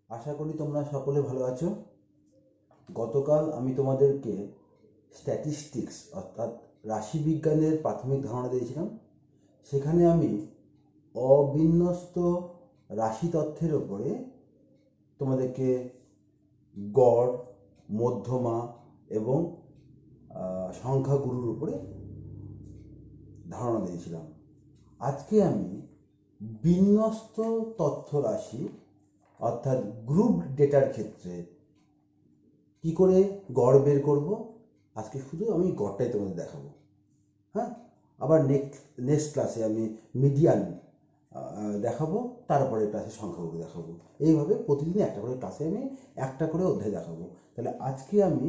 আশা করি তোমরা সকলে ভালো আছো। গতকাল আমি তোমাদেরকে স্ট্যাটিস্টিক্স অর্থাৎ রাশিবিজ্ঞানের প্রাথমিক ধারণা দিয়েছিলাম। সেখানে আমি অবিন্যস্ত রাশি তথ্যের ওপরে তোমাদেরকে গড়, মধ্যমা এবং সংখ্যাগুরুর উপরে ধারণা দিয়েছিলাম। আজকে আমি বিন্যস্ত তথ্য রাশি অর্থাৎ গ্রুপ ডেটার ক্ষেত্রে কি করে গড় বের করব, আজকে শুধু আমি গড়টাই তোমাদের দেখাবো। হ্যাঁ, আবার নেক্সট ক্লাসে আমি মিডিয়ান দেখাবো, তারপরে ক্লাসে সংখ্যাগুলো দেখাবো। এইভাবে প্রতিদিন একটা করে ক্লাসে আমি একটা করে অধ্যায় দেখাবো। তাহলে আজকে আমি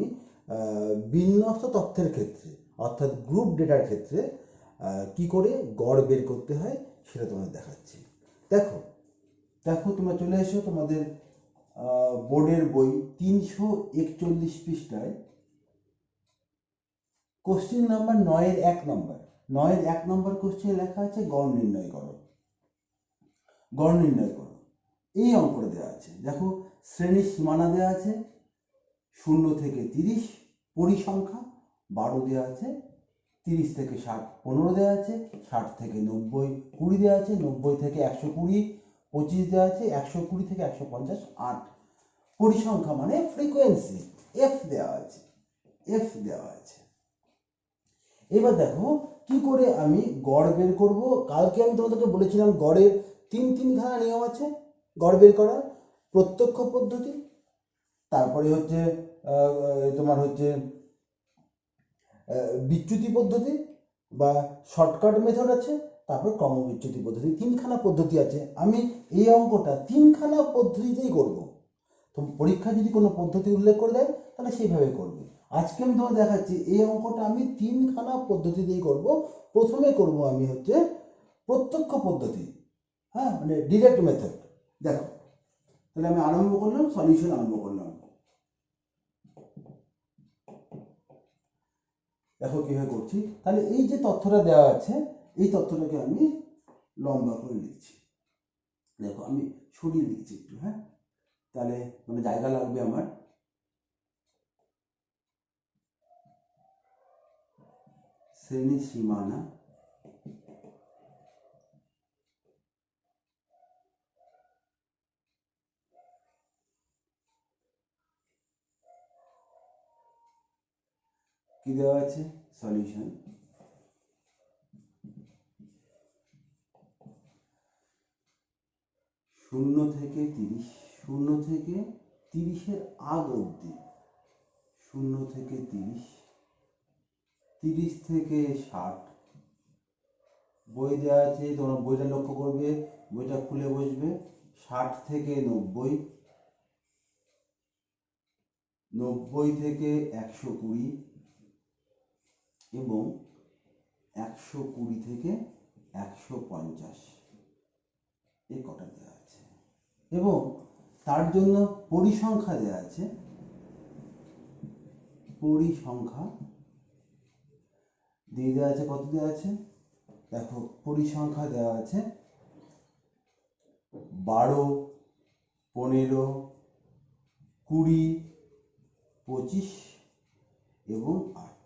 বিন্যস্ত তথ্যের ক্ষেত্রে অর্থাৎ গ্রুপ ডেটার ক্ষেত্রে কি করে গড় বের করতে হয় সেটা তোমাদের দেখাচ্ছি। দেখো দেখো তোমরা চলে এসো তোমাদের বোর্ডের বই 341 পৃষ্ঠায় কোশ্চেন নাম্বার 9-1 নম্বর কোশ্চেন লেখা আছে গড় নির্ণয় করো। গড় নির্ণয় করো, এই অঙ্কটা দেওয়া আছে। দেখো শ্রেণীর সীমানা দেওয়া আছে 0 থেকে 30, পরিসংখ্যা 12 দেওয়া আছে, 30 থেকে 60 15 দেওয়া আছে, 60 থেকে 90 20 দেওয়া আছে, 90 থেকে 120 25 দেওয়া আছে, 120 থেকে 150 8। পরিসংখ্যা মানে ফ্রিকোয়েন্সি এফ দেওয়া আছে, এফ দেওয়া আছে। এবার দেখো কি করে আমি গড় বের করব। কালকে আমি তোমাদেরকে বলেছিলাম গড়ের তিনখানা নিয়ম আছে গড় বের করার। প্রত্যক্ষ পদ্ধতি, তারপরে হচ্ছে তোমার হচ্ছে বিচ্যুতি পদ্ধতি বা শর্টকাট মেথড আছে, তারপর ক্রমবিচ্যুতি পদ্ধতি। তিনখানা পদ্ধতি আছে। আমি এই অঙ্কটা তিনখানা পদ্ধতিতেই করব। তো পরীক্ষা যদি কোনো পদ্ধতি উল্লেখ করে দেয় তাহলে সেইভাবে করবে। আজকে আমি তোমাকে দেখাচ্ছি এই অঙ্কটা আমি তিনখানা পদ্ধতি দিয়ে করব। প্রথমে করব আমি হচ্ছে প্রত্যক্ষ পদ্ধতি, হ্যাঁ, মানে ডিরেক্ট মেথড। দেখো তাহলে আমি আরম্ভ করলাম, সলিউশন আরম্ভ করলাম। দেখো কিভাবে করছি। তাহলে এই যে তথ্যটা দেওয়া আছে এই তথ্যটাকে আমি লম্বা করে লিখছি। দেখো আমি সরিয়ে লিখছি একটু, হ্যাঁ, তাহলে মানে জায়গা লাগবে আমার। শ্রেণী সীমানা কি দেওয়া আছে, সলিউশন। শূন্য থেকে 30, 0 থেকে 30-এর আগ অবধি, 0 থেকে 30, 30 থেকে 60। বই দেওয়া আছে, তোমরা বইটা লক্ষ্য করবে, বইটা খুলে বসবে। 60 থেকে 90, 90 থেকে 120 এবং 120 থেকে 150, এই কটা দেওয়া আছে। এবং তার জন্য পরিসংখ্যা দেওয়া আছে। পরিসংখ্যা দিয়ে দেওয়া আছে, কত দেওয়া আছে দেখো, পরিসংখ্যা দেওয়া আছে 12, 15, 20, 25 এবং 8।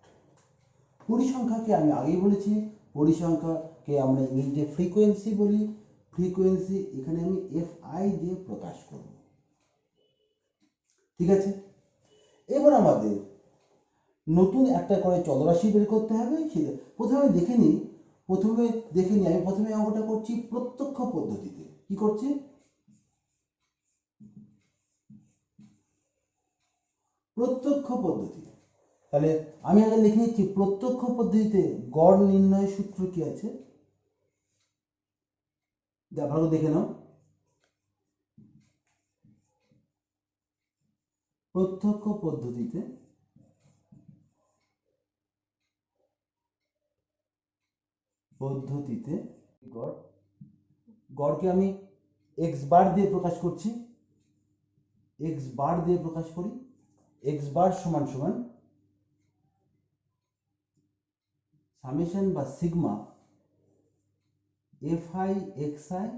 পরিসংখ্যাকে আমি আগেই বলেছি, পরিসংখ্যাকে আমরা ইংরেজিতে ফ্রিকোয়েন্সি বলি। ফ্রিকোয়েন্সি এখানে আমি FI দিয়ে প্রকাশ করব। ঠিক আছে, এবার আমাদের নতুন একটা করে চলরাশি বের করতে হবে। প্রথমে দেখে নিই আমি প্রথমে অঙ্কটা করছি প্রত্যক্ষ পদ্ধতিতে। কি করছি, প্রত্যক্ষ পদ্ধতি। তাহলে আমি আগে লিখে নিচ্ছি প্রত্যক্ষ পদ্ধতিতে গড় নির্ণয় সূত্র কি আছে, ভালো দেখে নাও। প্রত্যক্ষ পদ্ধতিতে গড়কে আমি এক্স বার দিয়ে প্রকাশ করছি, এক্স বার দিয়ে প্রকাশ করি। এক্স বার সমান সমান সামেশন বা sigma FI XI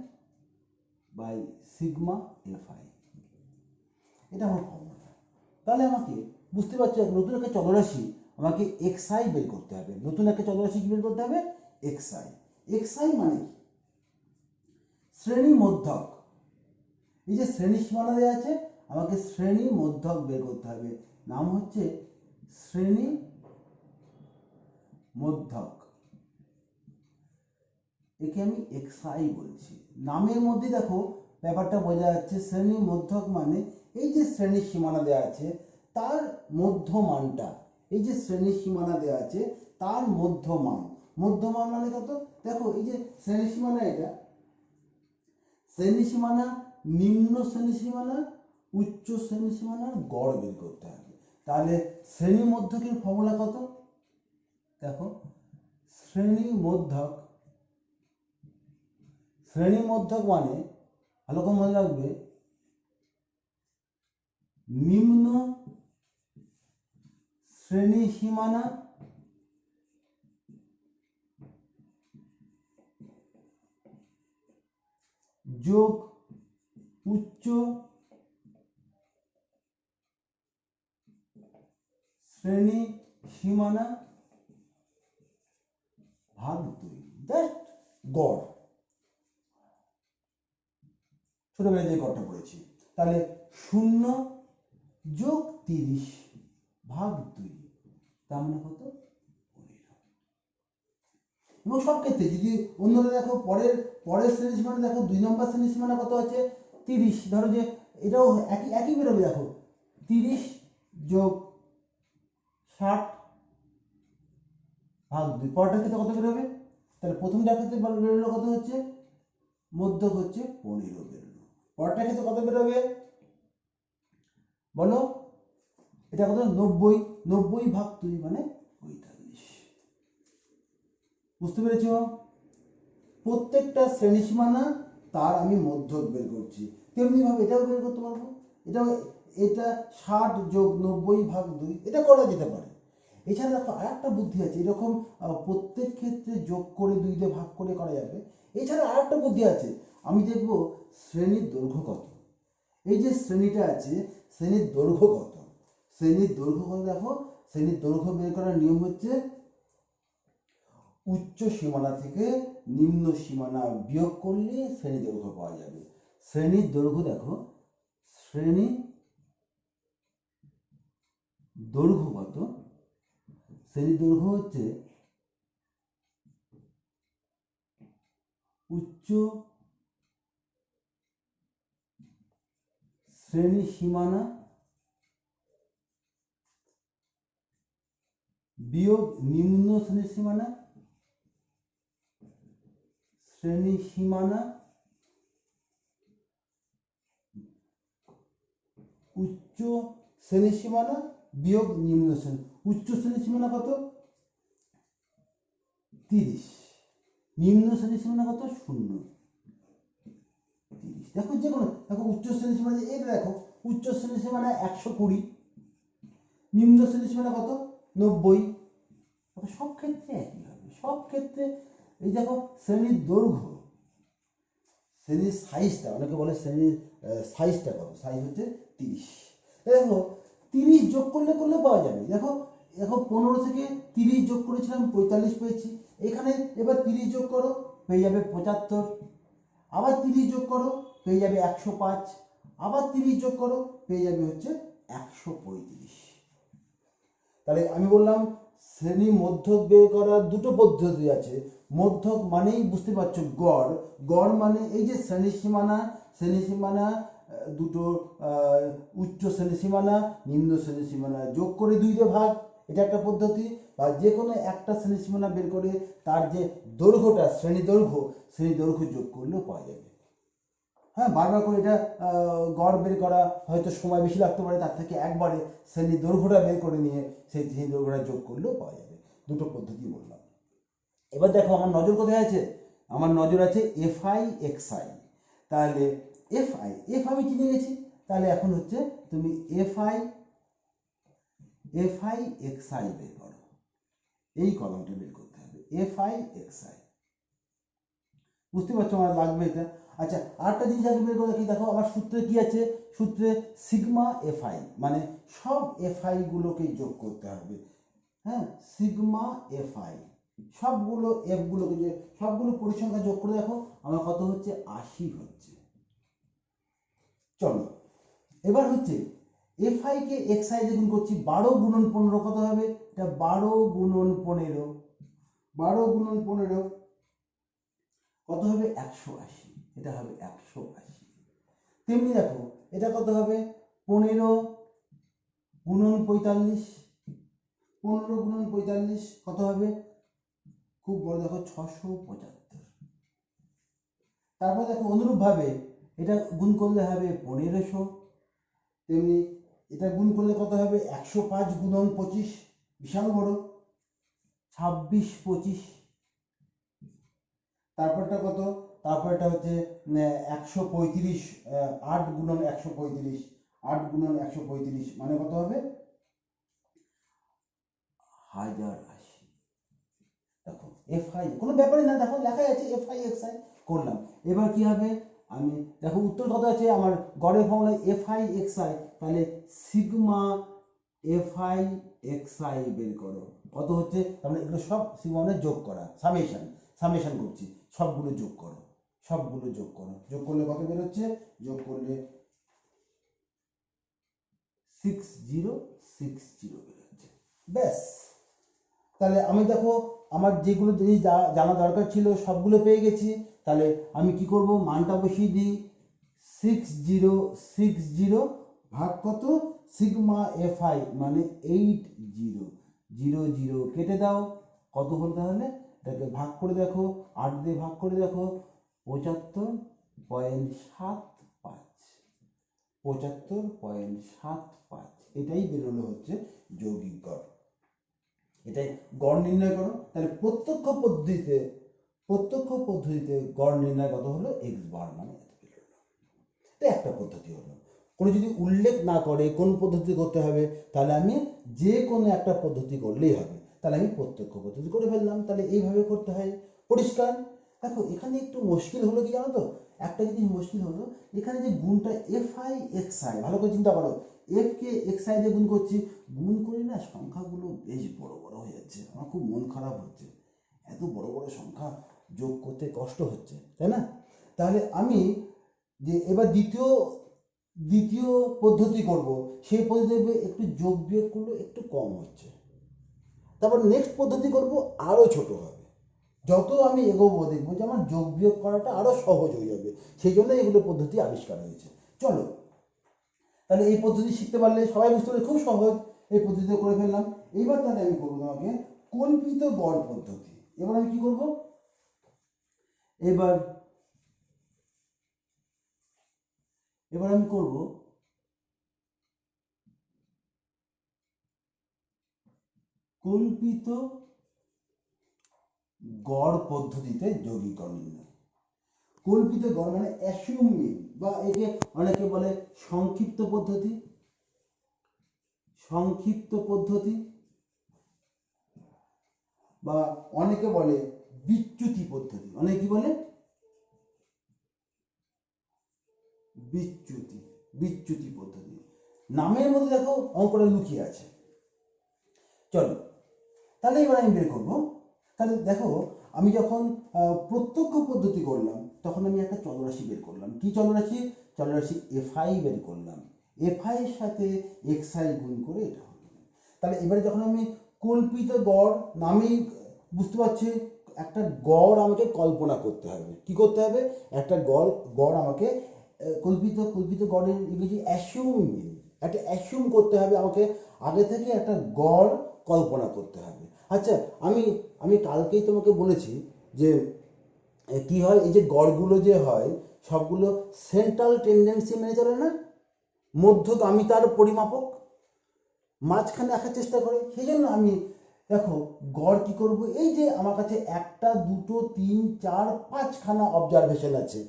by sigma FI। এটা আমার ফর্মুলা। তাহলে আমাকে বুঝতে পারছো নতুন একটা চলরাশি আমাকে xi বের করতে হবে। নতুন একটা চলরাশি কি বের করতে হবে? xi। xi মানে কি? শ্রেণী মধ্যক। এই যে শ্রেণী সীমানা দেওয়া আছে, আমাকে শ্রেণী মধ্যক বের করতে হবে। নাম হচ্ছে শ্রেণী মধ্যক। একে আমি xi বলছি। নামের মধ্যে দেখো ব্যাপারটা বোঝা যাচ্ছে। শ্রেণী মধ্যক মানে এই যে শ্রেণী সীমানা দেওয়া আছে তার মধ্যমানটা, এই যে শ্রেণী সীমানা দেওয়া আছে তার মধ্যমান। মধ্যমান মানে কত? দেখো এই যে শ্রেণী সীমানা, এটা শ্রেণী সীমানা, নিম্ন শ্রেণী সীমানা, উচ্চ শ্রেণী সীমানার গড় বের করতে হবে। তাহলে শ্রেণী মধ্যকের ফর্মুলা কত? দেখো শ্রেণী মধ্যক, শ্রেণী মধ্যক মানে ভালো করে মনে রাখবে, নিম্ন শ্রেণী সীমানা যোগ উচ্চ শ্রেণী সীমানা ভাগ 2, জাস্ট গড়। ছোটবেলায় যে গড়টা পড়েছি। তাহলে 0 যোগ 30 ভাগ 2, তার মানে কত? 15। এবং সব ক্ষেত্রে যদি অন্যরা দেখো পরের শ্রেণী সীমানা দেখো 2 নম্বর শ্রেণী সীমানা কত আছে? 30। ধরো যে এটাও একই বেরোবে। দেখো 30 যোগ 60 ভাগ 2, পরেরটার ক্ষেত্রে কত বেরোবে? তাহলে প্রথমটার ক্ষেত্রে বেরোলো কত হচ্ছে? মধ্যক হচ্ছে 15 বেরোলো। পরেরটার ক্ষেত্রে কত বেরোবে বলো? এটা কত? 90। 90 ভাগ 2 মানে 45। বুঝতে পেরেছো? প্রত্যেকটা শ্রেণী সীমানা তার আমি মধ্যক বের করছি। তেমনি ভাবে এটাও বের করতে পারবো। এটা 60 যোগ 90 ভাগ 2, এটা করা যেতে পারে। এছাড়া দেখো আরেকটা বুদ্ধি আছে, এরকম প্রত্যেক ক্ষেত্রে যোগ করে 2 দিয়ে ভাগ করে করা যাবে। এছাড়া আরেকটা বুদ্ধি আছে, আমি দেখব শ্রেণীর দৈর্ঘ্য কত। এই যে শ্রেণীটা আছে, শ্রেণীর দৈর্ঘ্য কত? শ্রেণীর দৈর্ঘ্য কত? দেখো শ্রেণীর দৈর্ঘ্য বের করার নিয়ম হচ্ছে উচ্চ সীমানা থেকে নিম্ন সীমানা বিয়োগ করলে শ্রেণী দৈর্ঘ্য পাওয়া যাবে। শ্রেণীর দৈর্ঘ্য দেখো, শ্রেণী দৈর্ঘ্য কত? শ্রেণীর দৈর্ঘ্য হচ্ছে উচ্চ শ্রেণী সীমানা বিয়োগ নিম্ন শ্রেণী সীমানা, শ্রেণী সীমানা উচ্চ শ্রেণী সীমানা বিয়োগ নিম্ন শ্রেণী। উচ্চ শ্রেণী সীমানা কত? 30। নিম্ন শ্রেণী সীমানা কত? 0। 30। দেখো যে কোনো, দেখো উচ্চ শ্রেণী সীমানা, এটা দেখো উচ্চ শ্রেণী সীমানা 120, নিম্ন শ্রেণী সীমানা কত? 90। সব ক্ষেত্রে একই হবে, সব ক্ষেত্রে। এই দেখো শ্রেণীর দৈর্ঘ্য, শ্রেণীর সাইজটা, অনেকে বলে শ্রেণীর সাইজটা কত? সাইজ হচ্ছে 30। দেখো 30 যোগ করলে পাওয়া যাবে। দেখো 15 থেকে 30 যোগ করেছিলাম 45 পেয়েছি। এখানে এবার 30 যোগ করো, পেয়ে যাবে 75। আবার 30 যোগ করো, পেয়ে যাবে 105। আবার 30 যোগ করো, পেয়ে যাবে হচ্ছে 135। তাহলে আমি বললাম শ্রেণী মধ্যক বের করার দুটো পদ্ধতি আছে। মধ্যক মানেই বুঝতে পারছো গড়। গড় মানে এই যে শ্রেণী সীমানা দুটো উচ্চ শ্রেণী সীমানা নিম্ন শ্রেণী সীমানা যোগ করে 2 দিয়ে ভাগ, এটা একটা পদ্ধতি। বা যে কোনো একটা শ্রেণী সীমানা বের করে তার যে দৈর্ঘ্যটা, শ্রেণী দৈর্ঘ্য যোগ করলেও পাওয়া যাবে। হ্যাঁ, বারবার করে এটা গড় বের করা হয়তো সময় বেশি লাগতে পারে, তার থেকে একবারে শ্রেণীর দৈর্ঘ্যটা বের করে নিয়ে সেই শ্রেণীর দৈর্ঘ্যটা যোগ করলেও পাওয়া যাবে। দুটো পদ্ধতি বললাম। এবার দেখো আমার নজর কোথায় আছে? আমার নজর আছে এফআই এক্সআই। তাহলে এফ আমি চিনে গেছি। তাহলে এখন হচ্ছে তুমি এফআই এক্সআই বের করো। এই কলমটা বের করতে হবে, এফআই এক্সআই। বুঝতে পারছো আমার লাগবে এটা। আচ্ছা, আরেকটা জিনিস আগে বের করে রাখি। দেখো আমার সূত্রে কি আছে, সূত্রে সিগমা এফআই, মানে সব এফআই গুলোকে যোগ করতে হবে। হ্যাঁ, সিগমা এফআই, সবগুলো এফ গুলোকে যে সবগুলো পরিসংখ্যা যোগ করে দেখো আমার কত হচ্ছে, 80 হচ্ছে। চলো এবার হচ্ছে এফআই কে এক্সআই দিয়ে গুণ করছি, 12 গুণন 15 কত হবে, এটা 12 গুণন 15, 12 গুণন 15 কত হবে, 180, এটা হবে 180। তেমনি দেখো এটা কত হবে, 15 গুণন 45, 15 গুণন 45 কত হবে, খুব বড় দেখো 675। তারপর দেখো অনুরূপভাবে এটা গুণ করলে হবে 1500, তেমনি এটা গুণ করলে কত হবে, 105 গুণন 25, বিশাল বড় 26 25। তারপরটা কত, তারপরটা হচ্ছে 135, 8 গুণন 135, 8 গুণন 135 মানে কত হবে, 1080। দেখো এফআই কোনো ব্যাপারই না, দেখো লেখাই আছে এফআই এক্সআই করলাম। এবার কি হবে, আমি দেখো উত্তর কত আছে আমার, গড়ের ফর্মুলা এফআই এক্সআই, তাহলে সিগমা এফআই এক্সআই বের করো কত হচ্ছে, তাহলে এগুলো সব সিগমা মানে যোগ করা, সামেশন করছি, সবগুলো যোগ করো, সবগুলো যোগ করো, যোগ করলে কত বের হচ্ছে, যোগ করলে 6060 বের হচ্ছে। ব্যাস, তাহলে আমি দেখো আমার যেগুলো জিনিস জানা দরকার ছিল সবগুলো পেয়ে গেছি। তাহলে আমি কি করব, মানটা বসিয়ে দিই, 6060 ভাগ কত, সিগমা এফআই মানে 8000 কেটে দাও, কত হলো তাহলে, এটাকে ভাগ করে দেখো, 8 দিয়ে ভাগ করে দেখো, 75.75, 75.75, এটাই বেরোলো হচ্ছে যৌগিক গড়। এটাই গড় নির্ণয় করো। তাহলে প্রত্যক্ষ পদ্ধতিতে গড় নির্ণয় কত হলো, এক্স বার মানে এত বেরোলো। এটা একটা পদ্ধতি হলো। কোনো যদি উল্লেখ না করে কোন পদ্ধতি করতে হবে, তাহলে আমি যে কোনো একটা পদ্ধতি করলেই হবে, তাহলে আমি প্রত্যক্ষ পদ্ধতি করে ফেললাম। তাহলে এইভাবে করতে হয়, পরিষ্কার। দেখো এখানে একটু মুশকিল হলো কি জানো তো, একটা জিনিস মুশকিল হলো, এখানে যে গুণটা এফআই এক্সআই, ভালো করে চিন্তা করো, এফ কে এক্সআই দিয়ে গুণ করছি, গুণ করি না সংখ্যাগুলো বেশ বড় বড় হয়ে যাচ্ছে, আমার খুব মন খারাপ হচ্ছে, এত বড় বড় সংখ্যা যোগ করতে কষ্ট হচ্ছে, তাই না? তাহলে আমি যে এবার দ্বিতীয় পদ্ধতি করব, সেই পদ্ধতিতে একটু যোগ বিয়োগ করলে একটু কম হচ্ছে, তারপর নেক্সট পদ্ধতি করব, আরো ছোট হবে, যত আমি এগোবো দেখবো যে আমার যোগ বিয়োগ করাটা আরো সহজ হয়ে যাবে, সেই জন্য এগুলো পদ্ধতি আবিষ্কার হয়েছে। চলো তাহলে এই পদ্ধতি শিখতে পারলে সবাই বুঝতে পারলে খুব সহজ, এই পদ্ধতিতে করে ফেললাম। এইবার তাহলে আমি করবো তোমাকে কল্পিত গড় পদ্ধতি। এবার আমি কি করব, এবার আমি করব কল্পিত গড় পদ্ধতিতে যৌগিক গড় নির্ণয়। কল্পিত গড় মানে অ্যাসিউম মিন, বা একে অনেকে বলে সংক্ষিপ্ত পদ্ধতি, বা অনেকে বলে বিচ্যুতি পদ্ধতি, অনেকে কি বলে বিচ্যুতি পদ্ধতি। নামের মধ্যে দেখো অঙ্কটা লুকিয়ে আছে। চলো তাহলে এবার আমি বের করবো। তাহলে দেখো আমি যখন প্রত্যক্ষ পদ্ধতি করলাম তখন আমি একটা চলরাশি বের করলাম। কি চলরাশি? এফআই বের করলাম, এফআই এর সাথে এক্সআই গুণ করে এটা হলো। তাহলে এবারে যখন আমি কল্পিত গড় নামেই বুঝতে পারছি, একটা গড় আমাকে কল্পনা করতে হবে। কি করতে হবে? একটা গড় আমাকে কল্পিত গড়ের ইংরেজি অ্যাসিউম, একটা অ্যাসিউম করতে হবে আমাকে, আগে থেকে একটা গড় কল্পনা করতে হবে। আচ্ছা, আমি কালকেই তোমাকে বলেছি যে কি হয়, এই যে গড়গুলো যে হয় সবগুলো সেন্ট্রাল টেন্ডেন্সি মেনে চলে না, মধ্যগামিতার পরিমাপক, মাঝখানে রাখার চেষ্টা করে। সেই জন্য আমি দেখো গড় কি করব, এই যে আমার কাছে 1 2 3 4 5খানা অবজারভেশন আছে,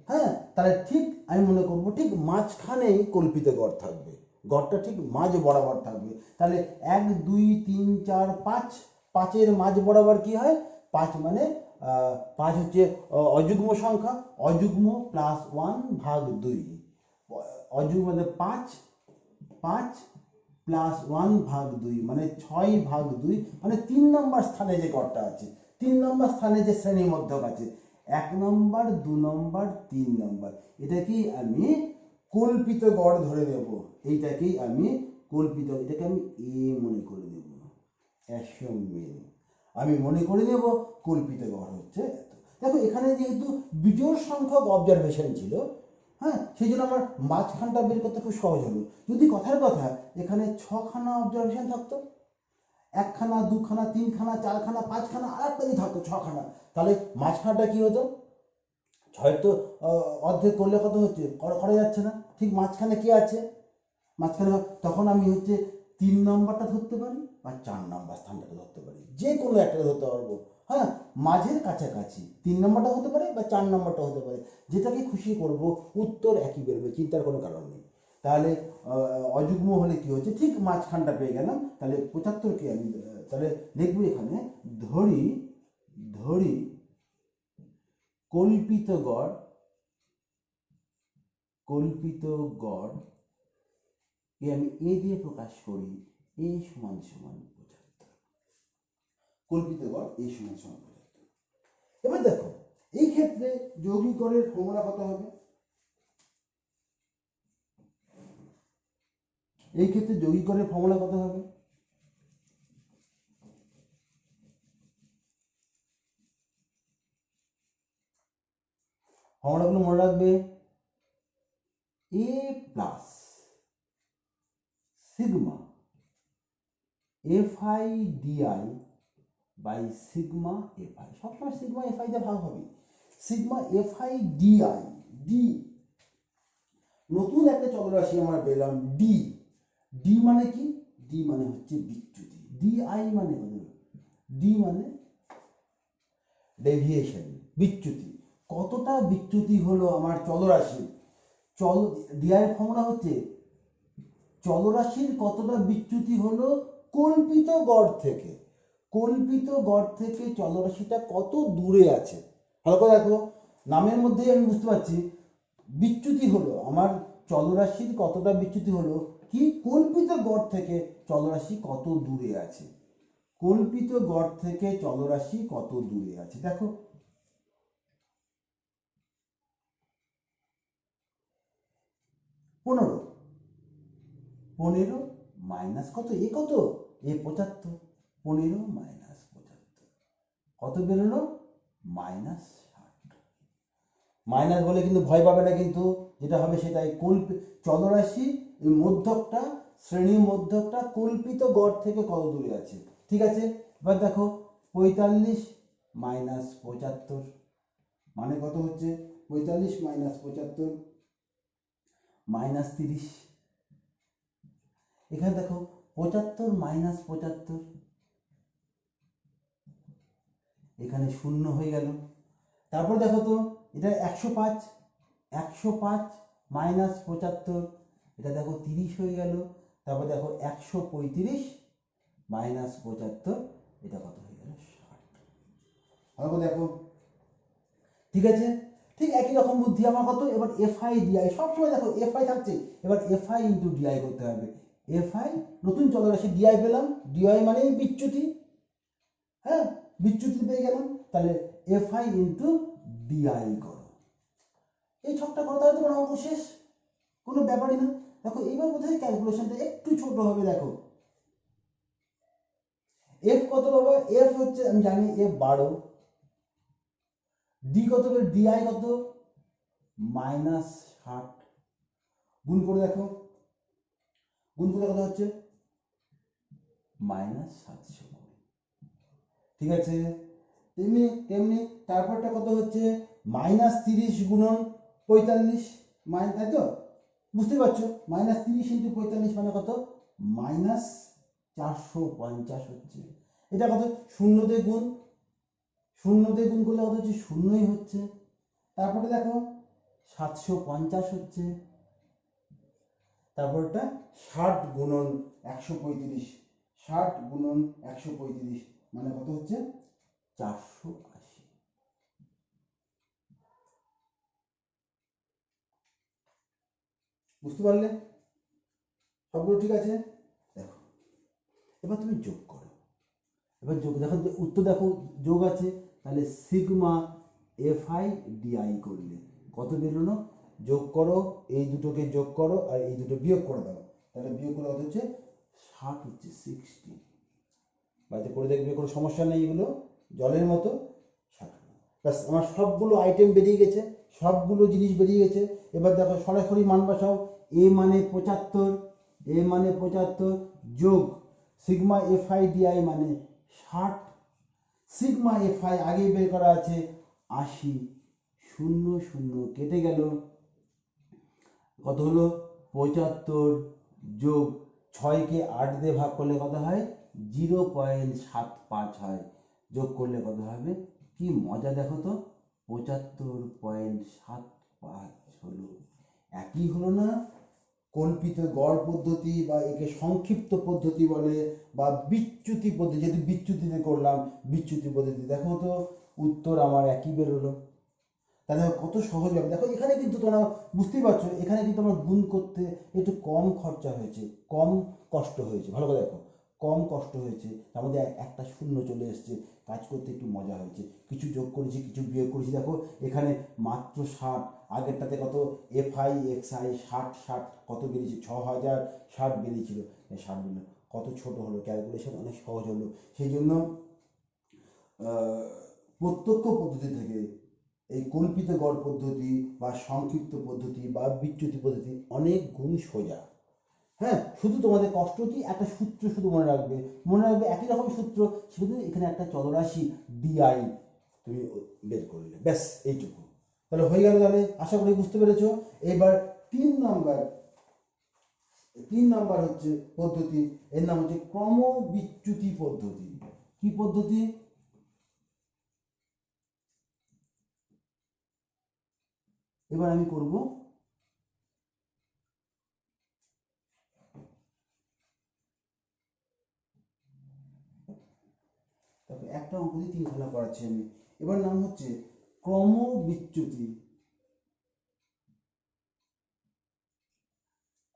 হ্যাঁ, তাহলে ঠিক আমি মনে করবো ঠিক মাঝখানেই কল্পিত গড় থাকবে, গড়টা ঠিক মাঝ বরাবর থাকবে। তাহলে 1 2 3 4 5, 5-এর মাঝ বরাবর কি হয়, 5 মানে 5 হচ্ছে অযুগ্ম সংখ্যা, অযুগ্ম প্লাস 1 ভাগ 2, অযুগ্ম মানে 5 প্লাস 1 ভাগ 2 মানে 6 ভাগ 2, মানে 3 নম্বর স্থানে যে গড়টা আছে, 3 নম্বর স্থানে যে শ্রেণী মধ্যক আছে, 1 নম্বর 2 নম্বর 3 নম্বর, এটাকেই আমি কল্পিত গড় ধরে নেব। এইটাকেই আমি কল্পিত, এটাকে আমি এ মনে করে নেব, অ্যাসাম্পশন আমি মনে করে নেব কল্পিত গড় হচ্ছে এত। দেখো এখানে যেহেতু বিজোড় সংখ্যক অবজারভেশন ছিল, হ্যাঁ, সেই জন্য আমার মাঝখানটা বের করতে খুব সহজ হলো। যদি কথার কথা এখানে 6খানা অবজারভেশন থাকতো, 1খানা 2খানা 3খানা 4খানা 5খানা আর একটা যদি থাকতো 6খানা, তাহলে মাঝখানটা কি হতো? 6 তো অর্ধেক করলে কত হচ্ছে, করা যাচ্ছে না, ঠিক মাঝখানে কি আছে, মাঝখানে তখন আমি হচ্ছে 3 নম্বরটা ধরতে পারি বা 4 নম্বর স্থানটাকে ধরতে পারি, যে কোনো একটা ধরতে পারবো, হ্যাঁ, মাঝের কাছাকাছি 3 নম্বরটা হতে পারে বা 4 নম্বরটা হতে পারে, যেটাকে খুশি করব, উত্তর একই বেরোবে, চিন্তার কোনো কারণ নেই। তাহলে অযুগ্ম হলে কি হচ্ছে, ঠিক মাঝখানটা পেয়ে গেলাম। তাহলে 75কে আমি তাহলে লিখবো এখানে, ধরি কল্পিত গড় কে আমি এ দিয়ে প্রকাশ করি, এ সমান সমান 75, কল্পিত গড় এ সমান সমান 75। এবার দেখো এই ক্ষেত্রে যৌগিক গড়ের ফর্মুলা কত হবে? এই ক্ষেত্রে যৌগিক গড়ের ফর্মুলা কত হবে? ফর্মুলাগুলো মনে রাখবে, A plus sigma F I D I by sigma F I, সবসময় সিগমা এফআই দিয়ে ভাগ হবে, সিগমা এফআই ডিআই, ডি নতুন একটা চলরাশি আমরা পেলাম, ডি, ডি মানে কি, ডি মানে হচ্ছে বিচ্যুতি, ডিআই মানে কত, ডি মানে ডেভিয়েশন, বিচ্যুতি, কতটা বিচ্যুতি হলো আমার চলরাশি, ডিআই ফর্মুলা হচ্ছে চলরাশির কতটা বিচ্যুতি হলো কল্পিত গড় থেকে, চলরাশিটা কত দূরে আছে। ভালো করে দেখো, নামের মধ্যেই আমি বুঝতে পারছি বিচ্যুতি হলো আমার চলরাশির কতটা বিচ্যুতি হলো কি, কল্পিত গড় থেকে চলরাশি কত দূরে আছে, কল্পিত গড় থেকে চলরাশি কত দূরে আছে। দেখো 15 মাইনাস কত, এ কত, এ 75, 15 মাইনাস 75 কত বেরোলো, -60। মাইনাস বলে কিন্তু ভয় পাবে না, কিন্তু যেটা হবে সেটাই, চলরাশি মধ্যকটা, শ্রেণী মধ্যকটা কল্পিত গড় থেকে কত দূরে আছে, ঠিক আছে। এবার দেখো 45 মাইনাস 75 মানে কত হচ্ছে, 45 মাইনাস 75 -30। এখানে দেখো 75 মাইনাস 75, এখানে 0 হয়ে গেল। তারপর দেখো তো এটা 105 মাইনাস 75, এটা দেখো 30 হয়ে গেল। তারপর দেখো 135 মাইনাস 75, এটা কত হয়ে গেল, 60। ভালো দেখো, ঠিক আছে, ঠিক একই রকম বুদ্ধি আমার কত, এবার এফআই ডিআই, সবসময় দেখো এফআই থাকছে, এবার এফআই ইন্টু ডিআই করতে হবে, এফআই নতুন চলরাশি ডিআই পেলাম, ডিআই মানে বিচ্যুতি, হ্যাঁ, বিচ্যুতি পেয়ে গেলাম, তাহলে এফআই ইন্টু ডিআই করো, এই ছকটা করতে হয়, তোমার অঙ্ক শেষ, কোনো ব্যাপারই না। দেখো এইবার বোধহয় ক্যালকুলেশনটা একটু ছোট হবে, দেখো এফ কত পাবো, এফ হচ্ছে আমি জানি এফ 12, ডি কত হবে, ডিআই কত -60, গুণ করে দেখো, গুণ করে কত হচ্ছে -720, ঠিক আছে। তেমনি তেমনি তারপরটা কত হচ্ছে -30 গুণন 45, তাই তো, বুঝতে পারছো, -30 ইন্টু 45 মানে কত, -450 হচ্ছে, এটা কত, শূন্য দিয়ে গুণ করলে কত হচ্ছে, শূন্যই হচ্ছে। তারপরে দেখো 750 হচ্ছে, তারপরটা 60 গুণন 135, 60 গুণন 135 মানে কত হচ্ছে 480, বুঝতে পারলে? সবগুলো ঠিক আছে? দেখো এবার তুমি যোগ করো। এবার যোগ দেখো, উত্তর দেখো যোগ আছে, তাহলে সিগমা এফআই ডিআই করলে কত বেরোলো? যোগ করো, এই দুটোকে যোগ করো আর এই দুটো বিয়োগ করে দাও, তাহলে বিয়োগ করে কত হচ্ছে? 60 হচ্ছে, 60। বাড়িতে করে দেখবে, কোনো সমস্যা নেই, এগুলো জলের মতো। 60। ব্যাস, আমার সবগুলো আইটেম বেরিয়ে গেছে, সবগুলো জিনিস বেরিয়ে গেছে। এবার দেখো সরাসরি মান বসাও। এ মানে 75, এ মানে 75 যোগ সিগমা এফআই ডিআই মানে 60, সিগমা এফআই আগে বের করা আছে 80, 0 0 কেটে গেল, কত হলো? 75 যোগ 6কে 8 দিয়ে ভাগ করলে কত হয়? 0.75 হয়। যোগ করলে কত হবে? কি মজা দেখো তো, 75.75 হলো। একই হলো না? কল্পিত গড় পদ্ধতি বা একে সংক্ষিপ্ত পদ্ধতি বলে, বা বিচ্যুতি পদ্ধতি, যেহেতু বিচ্যুতিতে করলাম বিচ্যুতি পদ্ধতি। দেখো তো উত্তর আমার একই বেরোলো। তাহলে কত সহজ হবে দেখো। এখানে কিন্তু তোমরা বুঝতেই পারছো, এখানে কিন্তু আমার গুণ করতে একটু কম খরচা হয়েছে, কম কষ্ট হয়েছে। ভালো করে দেখো, কম কষ্ট হয়েছে, তার মধ্যে একটা শূন্য চলে এসছে, কাজ করতে একটু মজা হয়েছে। কিছু যোগ করেছি, কিছু বিয়োগ করেছি। দেখো এখানে মাত্র 60, আগেরটাতে কত এফআই এক্সআই 60 60 কত বেরিয়েছে? 6060 বেরিয়েছিল। 60 বেরোলো, কত ছোট হলো, ক্যালকুলেশন অনেক সহজ হলো। সেই জন্য প্রত্যক্ষ পদ্ধতি থেকে এই কল্পিত গড় পদ্ধতি বা সংক্ষিপ্ত পদ্ধতি বা বিচ্যুতি পদ্ধতি অনেক গুণ সোজা। হ্যাঁ, শুধু তোমাদের কষ্ট কি, একটা সূত্র শুধু মনে রাখবে, একই রকম সূত্র, শুধু এখানে একটা চলরাশি ডিআই তুমি বের করলে, ব্যাস এইটুকু। তাহলে হয়ে গেল। তাহলে আশা করি বুঝতে পেরেছো। এবার 3 নাম্বার হচ্ছে পদ্ধতি, এর নাম হচ্ছে ক্রমবিচ্যুতি পদ্ধতি। কি পদ্ধতি? এবার আমি করব, তারপর একটা অঙ্ক দিয়ে 3 খেলা করাচ্ছি আমি। এবার নাম হচ্ছে ক্রমবিচ্যুতি।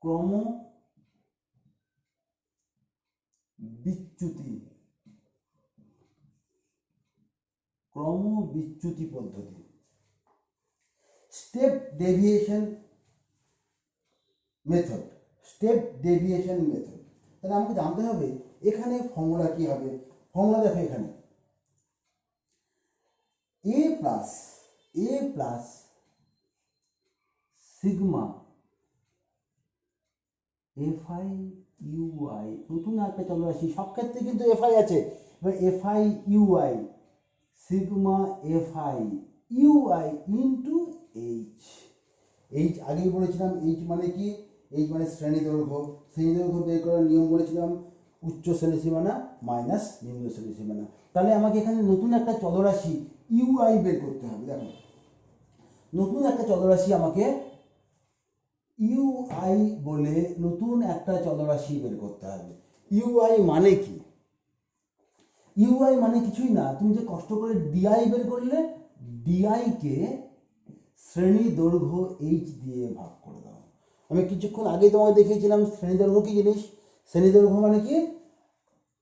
ক্রমবিচ্যুতি, ক্রমবিচ্যুতি পদ্ধতি, step deviation method, step deviation method. তাহলে আমাকে জানতে হবে এখানে ফর্মুলা কি হবে। ফর্মুলা দেখো, এখানে A plus sigma FI UI, নতুন একটা চলরাশি, সব ক্ষেত্রে কিন্তু এফআই আছে। এবার FI UI sigma FI UI into H. H আগেই বলেছিলাম, এইচ মানে কি? এইচ মানে শ্রেণী দৈর্ঘ্য। শ্রেণী দৈর্ঘ্য বের করার নিয়ম বলেছিলাম, উচ্চ শ্রেণী সীমানা মাইনাস নিম্ন শ্রেণী সীমানা। তাহলে আমাকে এখানে নতুন একটা চলরাশি ইউআই বের করতে হবে। দেখো নতুন একটা চলরাশি আমাকে ইউআই বলে নতুন একটা চলরাশি বের করতে হবে। ইউআই মানে কি? ইউআই মানে কিছুই না, তুমি যে কষ্ট করে ডিআই বের করলে, ডিআই কে শ্রেণী দৈর্ঘ্য এইচ দিয়ে ভাগ করে দাও। আমি কিছুক্ষণ আগে তোমাকে দেখিয়েছিলাম শ্রেণী দৈর্ঘ্য কি জিনিস। শ্রেণী দৈর্ঘ্য মানে কি?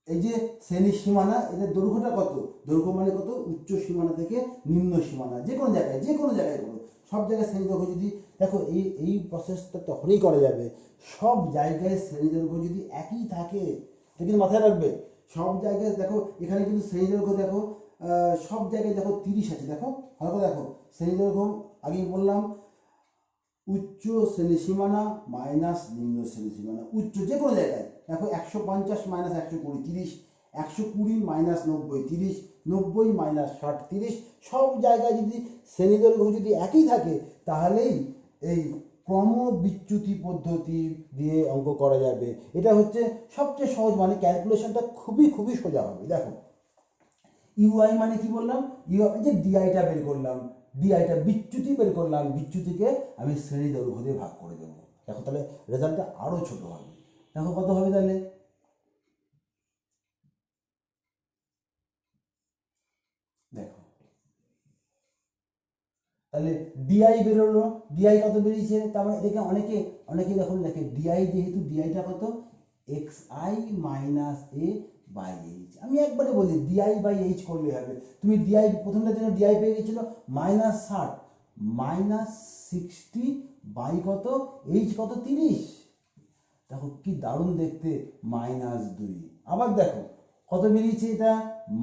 এই যে শ্রেণী সীমানা, এদের দৈর্ঘ্যটা কত? দৈর্ঘ্য মানে কত? উচ্চ সীমানা থেকে নিম্ন সীমানা, যে কোনো জায়গায় করো, সব জায়গায় শ্রেণী দৈর্ঘ্য যদি দেখো, এই প্রসেসটা তখনই করা যাবে সব জায়গায় শ্রেণী দৈর্ঘ্য যদি একই থাকে। এটা কিন্তু মাথায় রাখবে। সব জায়গায় দেখো, এখানে কিন্তু শ্রেণী দৈর্ঘ্য দেখো, সব জায়গায় দেখো 30 আছে। দেখো ভালো করে দেখো, শ্রেণী দৈর্ঘ্য আগেই বললাম উচ্চ শ্রেণী সীমানা মাইনাস নিম্ন শ্রেণী সীমানা। উচ্চ যে কোনো জায়গায় দেখো 150 মাইনাস 120 30, 120 মাইনাস 90 30, 90 মাইনাস 60 30। সব জায়গায় যদি শ্রেণী দৈর্ঘ্য যদি একই থাকে, তাহলেই এই ক্রমবিচ্যুতি পদ্ধতি দিয়ে অঙ্ক করা যাবে। এটা হচ্ছে সবচেয়ে সহজ, মানে ক্যালকুলেশনটা খুবই সোজা হবে। দেখো ইউআই মানে কি বললাম? ইউআই যে ডিআইটা বের করলাম, ডিআইটা বিচ্যুতি বের করলাম, বিচ্যুতিকে আমি শ্রেণী দৈর্ঘ্য দিয়ে ভাগ করে দেবো। দেখো তাহলে রেজাল্টটা আরো ছোট হবে। দেখো কত হবে তাহলে। দেখো তাহলে ডিআই বেরোলো, ডিআই কত বেরিয়েছে, তার মানে এটাকে অনেকে দেখুন দেখে ডিআই, যেহেতু ডিআইটা কত X I minus A by H. আমি একবারে বলি ডিআই বাই এইচ করলে হবে। তুমি ডিআই প্রথমটার জন্য ডিআই পেয়ে গেছিলো -60 -60 বাই কত এইচ কত 30। দেখো কি দারুণ দেখতে, -2। আবার দেখো কত বেরিয়েছে এটা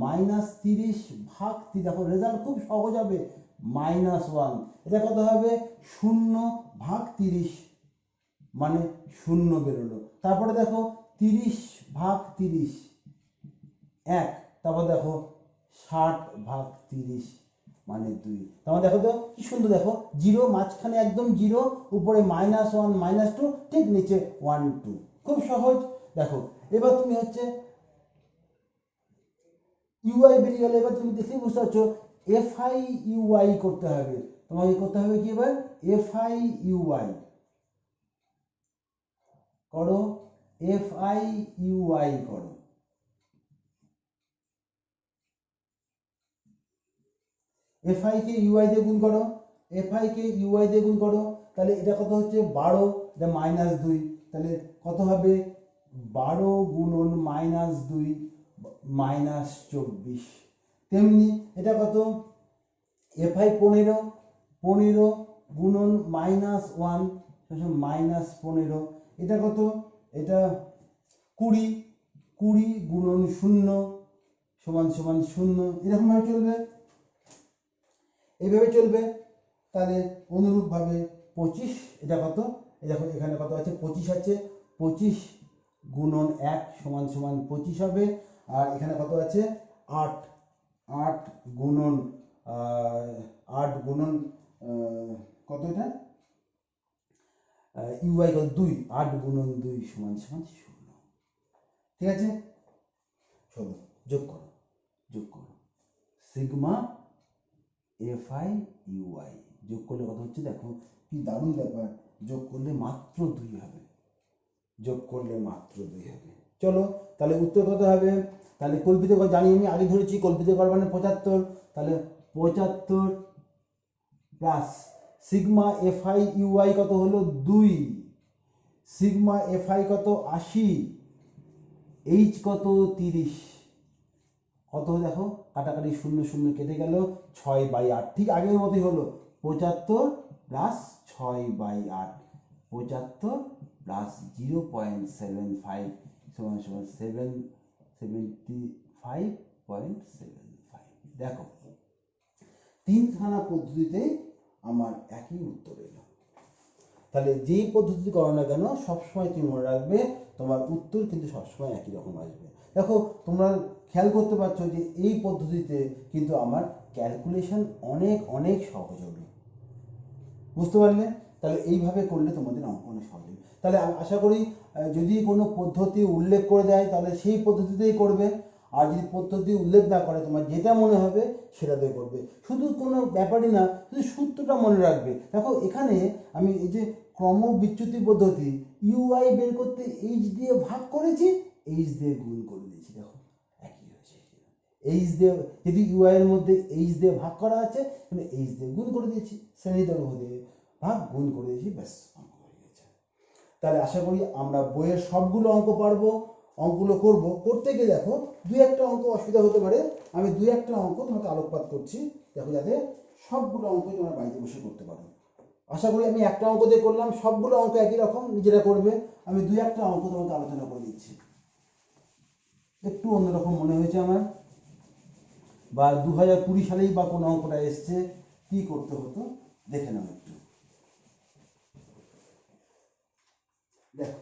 -30 ভাগ 3। দেখো রেজাল্ট খুব সহজ হবে, -1। এটা কত হবে 0 ভাগ 30 মানে 0 বেরোলো। তারপরে দেখো 30 ভাগ 30 1। তারপর দেখো 60 ভাগ 30 মানে 2। তারপর দেখো তো কি সুন্দর, দেখো জিরো মাঝখানে একদম জিরো, উপরে -1 -2, ঠিক নিচে 1 2। খুব সহজ। দেখো এবার তুমি হচ্ছে ইউআই বেরিয়ে গেলে, এবার তুমি দেখে বুঝতে পারছো এফআই ইউআই করতে হবে। তোমাকে করতে হবে কি, এবার এফআই ইউআই করো, এফআই ইউআই করো। এফআই কে ইউআই দিয়ে গুণ করো, এফআই কে ইউআই দিয়ে গুণ করো। তাহলে এটা কত হচ্ছে 12, এটা -2। তাহলে কত হবে 12 গুণন -2 -24। তেমনি এটা কত এফআই 15, 15 গুণন -1 -15। এটা কত, এটা 20, 20 গুণন 0 সমান 0। এরকমভাবে চলবে, এইভাবে চলবে। তাহলে অনুরূপভাবে 25, এটা কত, এই দেখো এখানে কত আছে 25 আছে, 25 গুণন 1 সমান 25 হবে। আর এখানে কত আছে 8, 8 গুণন 8 গুণন কত, এটা ইউআই কত 2, 8 গুণন 2 সমান 16। ঠিক আছে, চলো যোগ করো, যোগ করো সিগমা এফআই ইউআই যোগ করলে কত হচ্ছে, দেখো কি দারুণ ব্যাপার, যোগ করলে মাত্র 2 হবে, যোগ করলে মাত্র 2 হবে। চলো তাহলে উত্তর কত হবে, তাহলে কল্পিত জানি আমি আগে ধরেছি, কল্পিত কর মানে 75। তাহলে 75 প্লাস সিগমা এফআই ইউআই কত হলো 2, সিগমা এফআই কত 80, এইচ কত 30। কত দেখো কাটাকাটি 0 0 কেটে গেল, 6/8। ঠিক আগের মতোই হলো, 75 প্লাস 6/8, 75 প্লাস 0.75 সমান 75.75। দেখো তিনখানা পদ্ধতিতে আমার একই উত্তর এলো। তাহলে যেই পদ্ধতি করো না কেন সবসময় তুমি মনে রাখবে তোমার উত্তর কিন্তু সবসময় একই রকম আসবে। দেখো তোমরা খেয়াল করতে পারছো যে এই পদ্ধতিতে কিন্তু আমার ক্যালকুলেশন অনেক অনেক সহজ হবে, বুঝতে পারলে? তাহলে এইভাবে করলে তোমাদের অঙ্ক অনেক সহজ হবে। তাহলে আশা করি যদি কোনো পদ্ধতি উল্লেখ করে দেয় তাহলে সেই পদ্ধতিতেই করবে, আর যদি পদ্ধতি উল্লেখ না করে তোমার যেটা মনে হবে সেটাতে করবে। শুধু কোনো ব্যাপারই না, শুধু সূত্রটা মনে রাখবে। দেখো এখানে আমি এই যে ক্রম বিচ্যুতি পদ্ধতি, ইউআই বের করতে এইচ দিয়ে ভাগ করেছি, এইচ দিয়ে গুণ করে দিয়েছি, দেখো একই হয়েছে। এইচ দিয়ে যদি ইউআই এর মধ্যে এইচ দিয়ে ভাগ করা আছে তাহলে এইচ দিয়ে গুণ করে দিয়েছি, শ্রেণী দৈর্ঘ্য দিয়ে ভাগ গুণ করে দিয়েছি, ব্যাস অঙ্ক হয়ে গেছে। তাহলে আশা করি আমরা বইয়ের সবগুলো অঙ্ক পারবো, অঙ্কগুলো করবো। করতে গিয়ে দেখো দুই একটা অঙ্ক অসুবিধা হতে পারে, আমি দুই একটা অঙ্ক তোমাকে আলোকপাত করছি, দেখো যাতে সবগুলো অঙ্ক তোমরা বাড়িতে বসে করতে পারো। আশা করি আমি একটা অঙ্ক দিয়ে করলাম, সবগুলো অঙ্ক একই রকম নিজেরা করবে, আমি দুই একটা অঙ্ক তোমাকে আলোচনা করে দিচ্ছি। একটু অন্যরকম মনে হয়েছে আমার, বা 2020 সালেই বা কোন অঙ্কটা এসছে, কি করতে হতো দেখে নাও একটু। দেখো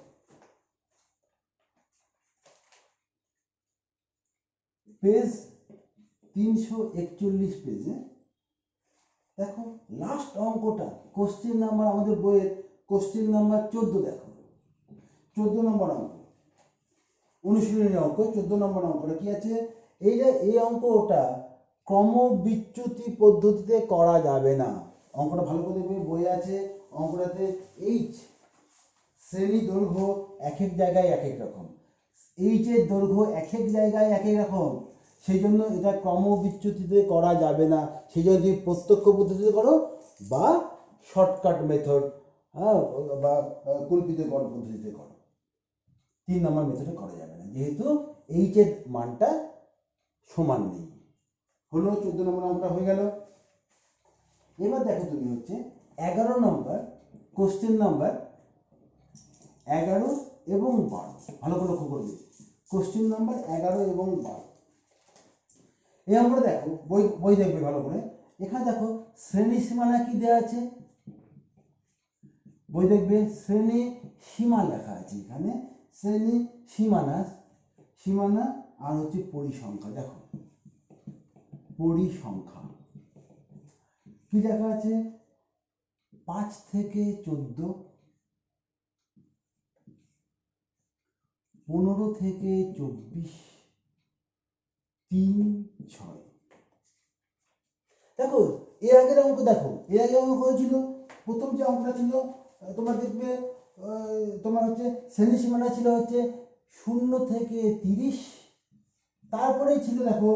পেজ 341 পেজে দেখো লাস্ট অঙ্কটা, কোশ্চেন নাম্বার আমাদের বইয়ের কোশ্চেন নাম্বার 14। দেখো 14 নম্বর অঙ্ক, অনুশীলনী অঙ্ক 14 নম্বর অঙ্কটা কি আছে, এই যে এই অঙ্কটা ক্রমবিচ্যুতি পদ্ধতিতে করা যাবে না। অঙ্কটা ভালো করে দেখবে, বই আছে। অঙ্কটাতে এইচ শ্রেণী দৈর্ঘ্য এক এক জায়গায় এক এক রকম, এইচ এর দৈর্ঘ্য এক এক জায়গায় এক এক রকম, সেই জন্য এটা ক্রমবিচ্যুতিতে করা যাবে না। সেই জন্য তুমি প্রত্যক্ষ পদ্ধতিতে করো, বা শর্টকাট মেথড, হ্যাঁ, বা কল্পিত গড় পদ্ধতিতে করো। 3 নম্বর মেথডে করা যাবে না, যেহেতু এইচ এর মানটা সমান নেই। হলো 14 নম্বর অঙ্কটা হয়ে গেল। এবার দেখো তুমি হচ্ছে 11 নম্বর কোশ্চেন নাম্বার 11 এবং 12, ভালো করে লক্ষ্য করবে। কোশ্চেন নাম্বার 11 এবং 12, এই অঙ্কটা দেখো, বই দেখবে ভালো করে। এখানে দেখো শ্রেণী সীমানা কি দেওয়া আছে, বই দেখবে শ্রেণী সীমা লেখা আছে এখানে, শ্রেণী সীমানা আর হচ্ছে পরিসংখ্যা। দেখো পরিসংখ্যা কি লেখা আছে, 5 থেকে 14, 15 থেকে 24, 3, 6। দেখো এর আগের অঙ্ক দেখো, এর আগের অঙ্ক হয়েছিল, প্রথম যে অঙ্কটা ছিল তোমার দেখবে তোমার হচ্ছে শ্রেণী সীমানা ছিল হচ্ছে 0 থেকে 30, তারপরে ছিল দেখো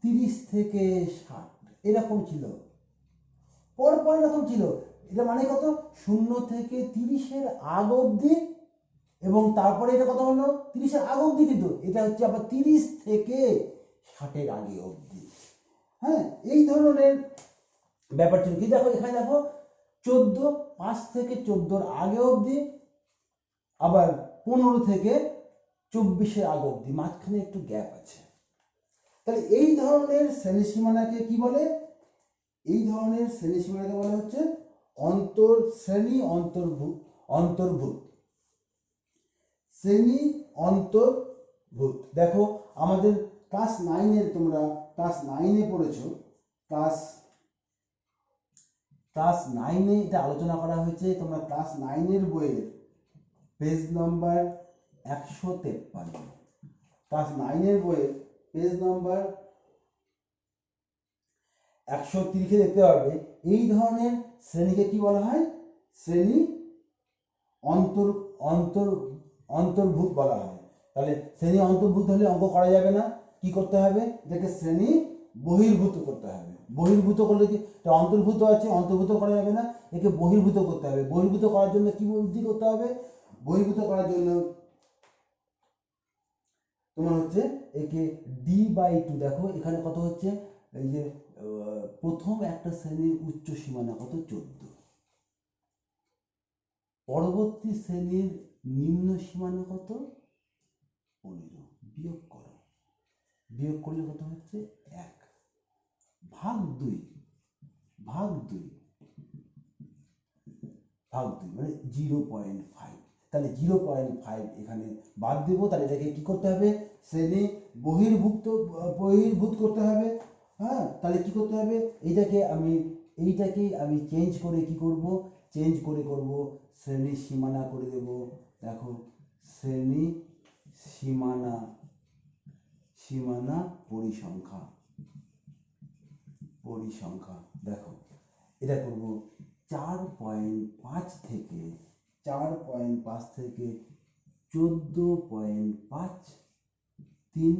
30 থেকে 60, এরকম ছিল, পরপর এরকম ছিল। এটা মানে কত, 0 থেকে 30-এর আগ অবধি, এবং তারপরে এটা কত হলো 30-এর আগ অবধি, কিন্তু এটা হচ্ছে আবার 30 থেকে 60-এর আগে অবধি। হ্যাঁ, এই ধরনের ব্যাপার ছিল। কি দেখো এখানে দেখো 14, 5 থেকে 14-এর আগে অবধি, আবার 15 থেকে 24-এর আগে অবধি, মাঝখানে একটু গ্যাপ আছে। তাহলে এই ধরনের শ্রেণী সীমানাকে কি বলে, এই ধরনের শ্রেণী সীমানাকে বলা হচ্ছে শ্রেণী অন্তর্ভুত শ্রেণী অন্তর্ভুত। দেখো আমাদের ক্লাস 9-এর, তোমরা ক্লাস 9-এ পড়েছো, ক্লাস 9-এ এটা আলোচনা করা হয়েছে। তোমরা ক্লাস 9-এর বইয়ের পেজ নাম্বার 153, ক্লাস 9-এর বইয়ের পেজ নাম্বার 130-এ দেখতে পারবে এই ধরনের শ্রেণীকে কি বলা হয়, শ্রেণী অন্তর্ভুত বলা হয়। তাহলে শ্রেণী অন্তর্ভুত হলে অঙ্ক করা যাবে না, কি করতে হবে, এটাকে শ্রেণী বহির্ভূত করতে হবে। বহির্ভূত করলে কি, এটা অন্তর্ভুত আছে, অন্তর্ভুত করা যাবে না, একে বহির্ভূত করতে হবে। বহির্ভূত করার জন্য কি বুদ্ধি করতে হবে, বহির্ভূত করার জন্য তোমার হচ্ছে একে d/2, দেখো এখানে কত হচ্ছে, এই যে প্রথম একটা শ্রেণীর উচ্চ সীমানা কত 14, পরবর্তী শ্রেণীর নিম্ন সীমানা কত 15, বিয়োগ করো, বিয়োগ করলে কত হচ্ছে 1 ভাগ 2 মানে 0.5। তাহলে 0.5 এখানে বাদ দেবো। তাহলে এটাকে কি করতে হবে, শ্রেণী বহির্ভূত করতে হবে। হ্যাঁ, তাহলে কি করতে হবে, এইটাকে আমি চেঞ্জ করে কি করব, করব শ্রেণী সীমানা করে দেব। দেখো শ্রেণী সীমানা পরিসংখ্যা, দেখো এটা করব 4.5 থেকে 14.5, 3,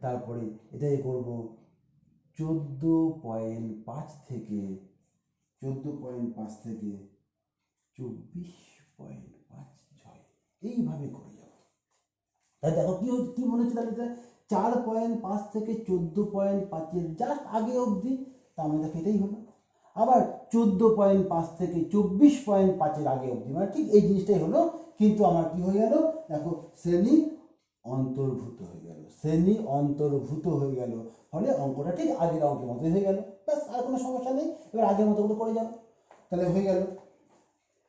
তারপরে এটাই করব 14.5 থেকে 24.56, এইভাবে করে যাব। তাই দেখো কি মনে হচ্ছে, তাহলে 4.5 থেকে 14.5-এর জাস্ট আগে অবধি, তার মানে দেখো এটাই হলো। আবার 14.5 থেকে 24.5-এর আগে অবধি, মানে ঠিক এই জিনিসটাই হলো, কিন্তু আমার কি হয়ে গেল, দেখো শ্রেণী অন্তর্ভুত হয়ে গেল, ফলে অঙ্কটা ঠিক আগের অঙ্কের মতোই হয়ে গেল। ব্যাস, আর কোনো সমস্যা নেই, এবার আগের মতো করে যাও, তাহলে হয়ে গেল।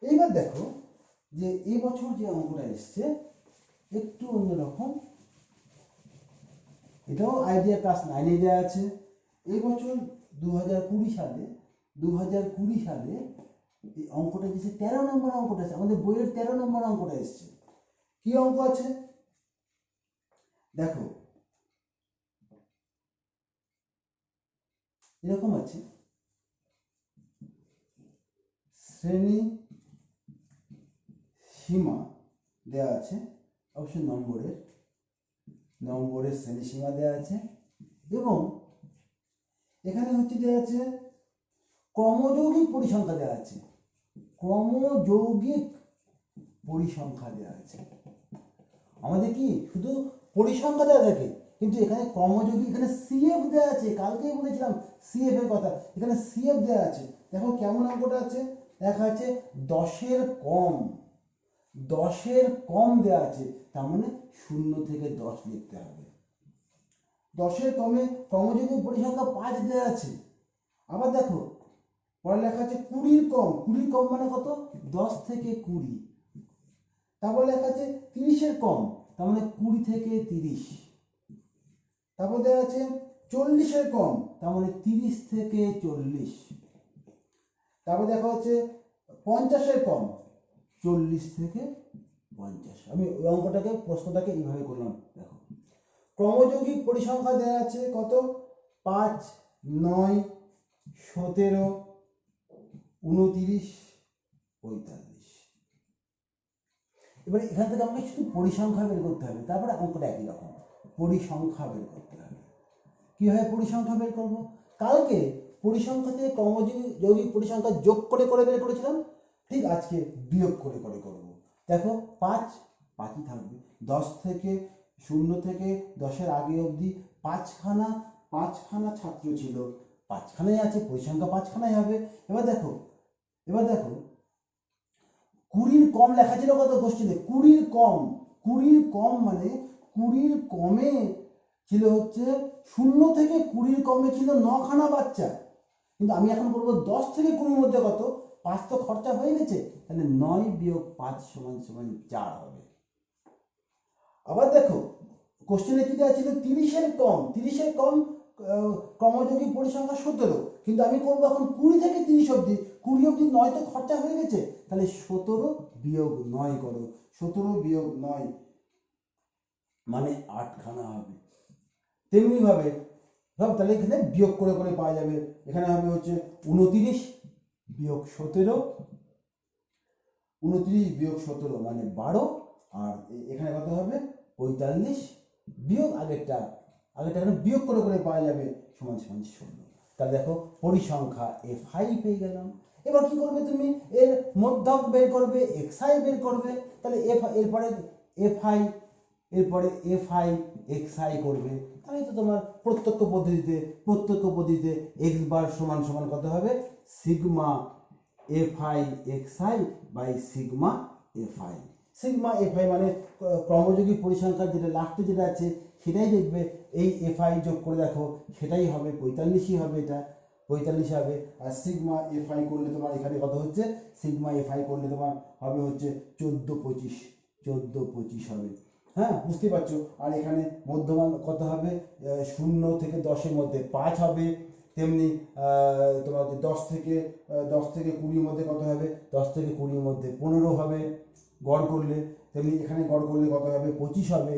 এইবার দেখো যে এই বছর যে অঙ্কটা এসছে একটু অন্যরকম, এটাও আইডিয়া ক্লাস 9-এ দেওয়া আছে। এই বছর 2020 সালে এই অঙ্কটা এসেছে, 13 নম্বর অঙ্কটা আছে, আমাদের বইয়ের 13 নম্বর অঙ্কটা এসছে। কি অঙ্ক আছে দেখো, এরকম আছে, শ্রেণী সীমা দেওয়া আছে, অবশ্য নম্বরের শ্রেণী সীমা দেওয়া আছে, এবং এখানে হচ্ছে দেওয়া আছে ক্রমযৌগিক পরিসংখ্যা দেওয়া আছে, ক্রমযৌগিক পরিসংখ্যা দেওয়া আছে। আমাদের কি শুধু পরিসংখ্যা দেওয়া থাকে, কিন্তু এখানে ক্রমযৌগিক, এখানে সিএফ দেওয়া আছে, কালকেই বলেছিলাম সিএফ এর কথা, এখানে সিএফ দেওয়া আছে। দেখো কেমন অঙ্কটা আছে, দেখা আছে 10-এর কম, 10-এর কম দেওয়া আছে, তার মানে 0 থেকে 10 লিখতে হবে। 10-এর কমে ক্রমযৌগিক পরিসংখ্যা 5 দেওয়া আছে। আবার দেখো পরে লেখা আছে 20-এর কম, 20-এর কম মানে কত, 10 থেকে 20। তারপর লেখা আছে 30-এর কম, তার মানে 20 থেকে 30। তারপর দেওয়া আছে 40-এর কম, তার মানে 30 থেকে 40। তারপর দেখা হচ্ছে 50-এর কম, 40 থেকে 50। আমি ওই অঙ্কটাকে, প্রশ্নটাকে এইভাবে করলাম। দেখো ক্রমযৌগিক পরিসংখ্যা দেওয়া আছে কত, 5, 9, 17, 29, 45। এবারে এখান থেকে আমাকে শুধু পরিসংখ্যা বের করতে হবে, তারপরে অঙ্কটা একই রকম, পরিসংখ্যা বের করতে হবে। কিভাবে পরিসংখ্যা বের করব, কালকে পরিসংখ্যা থেকে ক্রমযৌগিক পরিসংখ্যা যোগ করে করে বের করেছিলাম, ঠিক আজকে বিয়োগ করে করে করব। দেখো 5 5ই থাকবে, 10 থেকে 0 থেকে 10-এর আগে অবধি 5খানা ছাত্র ছিল, 5খানাই আছে, পরিসংখ্যা 5খানাই হবে। এবার দেখো 20-এর কম লেখা ছিল কত কোশ্চেনে, 20-এর কম, 20-এর কম মানে 20-এর কমে ছিল হচ্ছে 0 থেকে 20-এর কমে ছিল 9খানা বাচ্চা, কিন্তু আমি এখন বলবো 10 থেকে 20-এর মধ্যে কত, 5 তো খরচা হয়ে গেছে, তাহলে 9 বিয়োগ 5 সমান সমান 4 হবে। আবার দেখো কোশ্চেনে কি দেওয়া ছিল 30-এর কম, 30-এর কম ক্রমযৌগিক পরিসংখ্যা 17, কিন্তু আমি করবো এখন 20 থেকে 30 অবধি, 20 অবধি 9 তো খরচা হয়ে গেছে, তাহলে 17 বিয়োগ 9 করো, 17 বিয়োগ 9 মানে 8খানা হবে। তেমনি ভাবে সব, তাহলে এখানে বিয়োগ করে করে পাওয়া যাবে। এখানে হবে হচ্ছে 29 বিয়োগ 17, 29 বিয়োগ 17 মানে 12, আর এখানে কত হবে 45 বিয়োগ আগেরটা এখানে বিয়োগ করে করে পাওয়া যাবে সমান সমান 16। তাহলে দেখো পরিসংখ্যা fi পেয়ে গেলাম। এবার কি করবে তুমি, এর মধ্যক বের করবে, xi বের করবে, তাহলে এরপরে fi, এরপরে fi xi করবে, তাহলে তো তোমার প্রত্যক্ষ পদ্ধতিতে x বার সমান সমান কত হবে, sigma fi xi by sigma fi। Sigma fi মানে ক্রমযৌগিক পরিসংখ্যার যেটা লাস্টে যেটা আছে সেটাই দেখবে, এই fi যোগ করে দেখো সেটাই হবে 45ই হবে, এটা 45 হবে। আর সিগমা fi করলে তোমার এখানে কত হচ্ছে, সিগমা fi করলে তোমার হবে হচ্ছে 14-25 হবে। হ্যাঁ, বুঝতে পারছো। আর এখানে মধ্যমান কত হবে, 0 থেকে 10-এর মধ্যে 5 হবে, তেমনি তোমার 10 থেকে 20-এর মধ্যে কত হবে, 10 থেকে 20-এর মধ্যে 15 হবে গড় করলে, তেমনি এখানে গড় করলে কত হবে 25 হবে,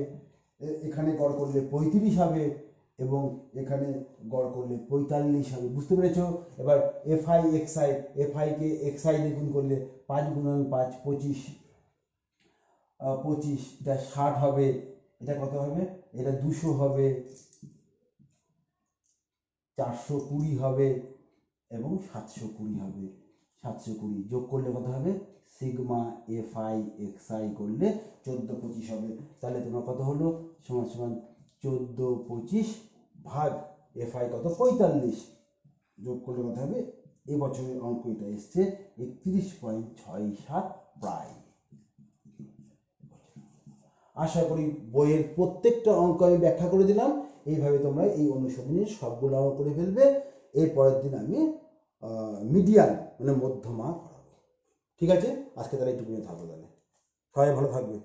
এখানে গড় করলে 35 হবে, এবং এখানে গড় করলে 45 হবে। বুঝতে পেরেছো? এবার fi xi, fi কে xi দিয়ে গুণ করলে 5 গুণন 5 25, 25 এটা 60 হবে, এটা কত হবে, এটা 200 হবে, 420 হবে এবং 720 হবে। 720 যোগ করলে কত হবে, সিগমা fi xi করলে 14-25 হবে। তাহলে তোমার কত হলো, সমান সমান 14-25 ভাগ fi কত 45, যোগ করলে কত হবে, এবছরের অঙ্ক এটা এসছে 31.67 প্রায়। আশা করি বইয়ের প্রত্যেকটা অঙ্ক আমি ব্যাখ্যা করে দিলাম, এইভাবে তোমরা এই অনুশীলনের সবগুলো অঙ্ক করে ফেলবে। এর পরের দিন আমি মিডিয়ান মানে মধ্যমা করাবো। ঠিক আছে, আজকে তাহলে একটু থাকবো, তাহলে সবাই ভালো থাকবে।